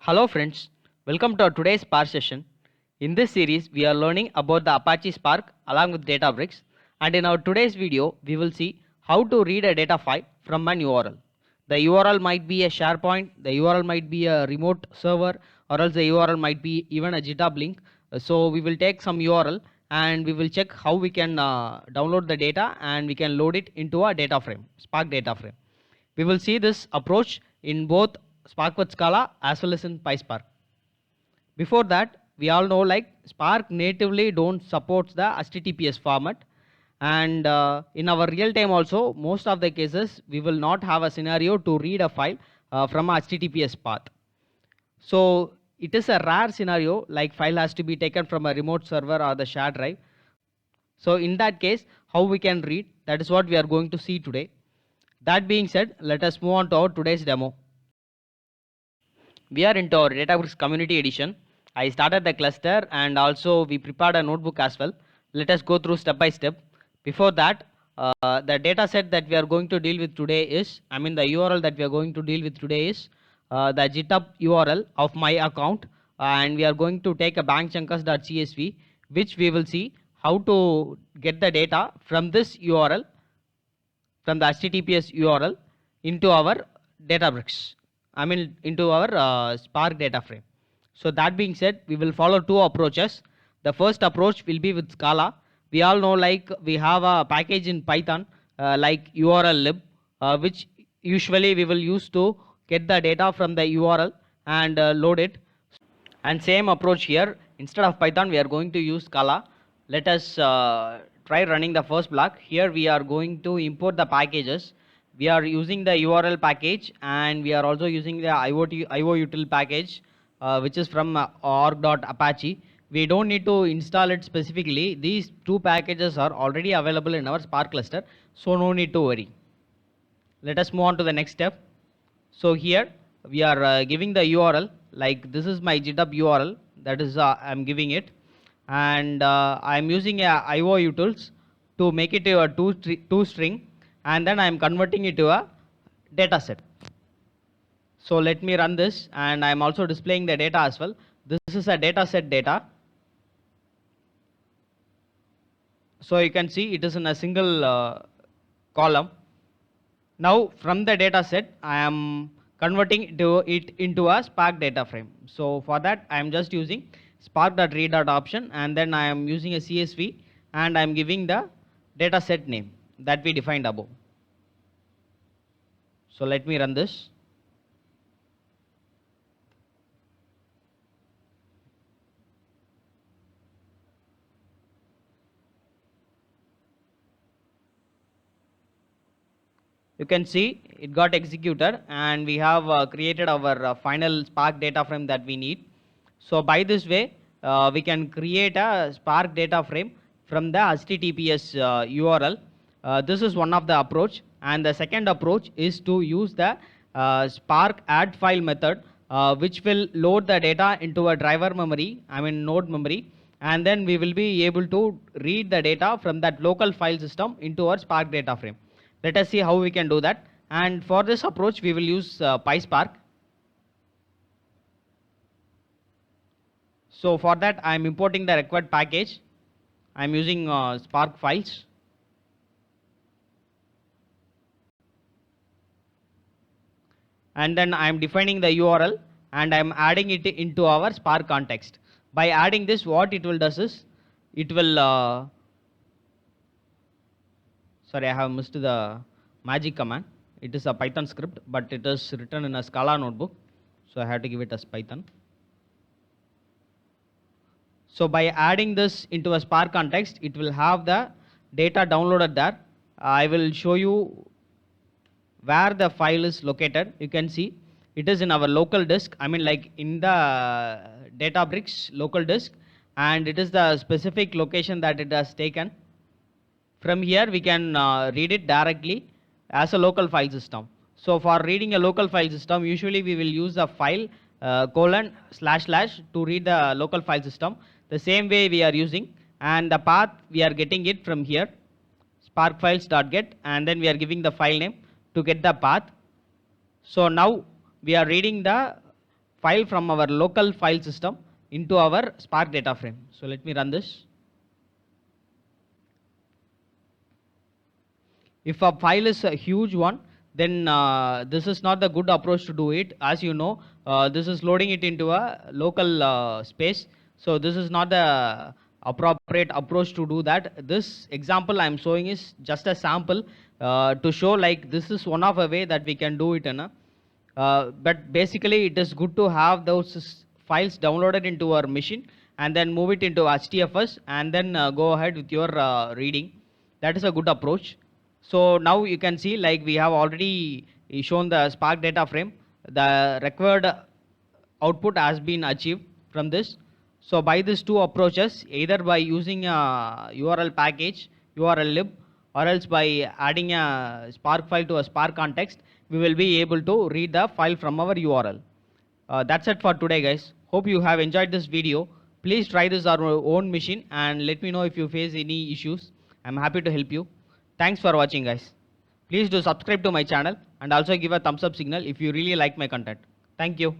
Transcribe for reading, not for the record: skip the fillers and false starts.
Hello friends, welcome to our today's Spark session. In this series, we are learning about the Apache Spark along with Databricks, and in our today's video, we will see how to read a data file from an URL. The URL might be a SharePoint, the URL might be a remote server, or else the URL might be even a GitHub link. So we will take some URL and we will check how we can download the data and we can load it into a data frame, Spark data frame. We will see this approach in both Spark with Scala as well as in PySpark. Before that, we all know like Spark natively don't support the HTTPS format, and in our real time also most of the cases we will not have a scenario to read a file from a HTTPS path. So it is a rare scenario like file has to be taken from a remote server or the shared drive. So in that case, how we can read, that is what we are going to see today. That being said, let us move on to our today's demo. We are into our Databricks Community Edition. I started the cluster and also we prepared a notebook as well. Let us go through step by step. Before that, the data set that we are going to deal with today is, the URL that we are going to deal with today is the GitHub URL of my account, and we are going to take a bankchunkus.csv, which we will see how to get the data from this URL, from the HTTPS URL into our Databricks. Into our Spark data frame. So that being said, we will follow two approaches. The first approach will be with Scala. We all know like we have a package in Python like urllib, which usually we will use to get the data from the URL and load it. And same approach here. Instead of Python, we are going to use Scala. Let us try running the first block. Here we are going to import the packages. We are using the URL package and we are also using the IOUtil package, which is from org.apache. We don't need to install it specifically. These two packages are already available in our Spark cluster, so no need to worry. Let us move on to the next step. So here we are giving the URL, like this is my GitHub URL, that is I'm giving it, and I'm using a IOUtils to make it a two string, and then I'm converting it to a data set. So let me run this, and I'm also displaying the data as well. This is a data set data. So you can see it is in a single column. Now from the data set, I am converting it into a Spark data frame. So for that, I am just using spark.read.option, and then I am using a CSV, and I am giving the data set name that we defined above. So let me run this. You can see it got executed and we have created our final Spark data frame that we need. So by this way, we can create a Spark data frame from the HTTPS URL. This is one of the approach, and the second approach is to use the Spark add file method, which will load the data into a driver memory, node memory, and then we will be able to read the data from that local file system into our Spark data frame. Let us see how we can do that, and for this approach we will use PySpark. So for that I am importing the required package. I am using Spark files. And then I am defining the URL and I am adding it into our Spark context. By adding this, what it will does is, it will sorry, I have missed the magic command. It is a Python script, but it is written in a Scala notebook, so I have to give it as Python. So by adding this into a Spark context, it will have the data downloaded there. I will show you where the file is located. You can see it is in our local disk, like in the Databricks local disk, and it is the specific location that it has taken. From here we can read it directly as a local file system. So for reading a local file system, usually we will use a file :/ to read the local file system. The same way we are using, and the path we are getting it from here, sparkfiles.get, and then we are giving the file name to get the path. So now we are reading the file from our local file system into our Spark data frame. So let me run this. If a file is a huge one, then this is not the good approach to do it. As you know, this is loading it into a local space. So this is not the appropriate approach to do that. This example I am showing is just a sample to show like this is one of a way that we can do it in a but basically it is good to have those files downloaded into our machine and then move it into HDFS and then go ahead with your reading. That is a good approach. So now you can see like we have already shown the Spark data frame. The required output has been achieved from this. So by these two approaches, either by using a URL package, URL lib, or else by adding a Spark file to a Spark context, we will be able to read the file from our URL. That's it for today, guys. Hope you have enjoyed this video. Please try this on your own machine and let me know if you face any issues. I'm happy to help you. Thanks for watching, guys. Please do subscribe to my channel and also give a thumbs up signal if you really like my content. Thank you.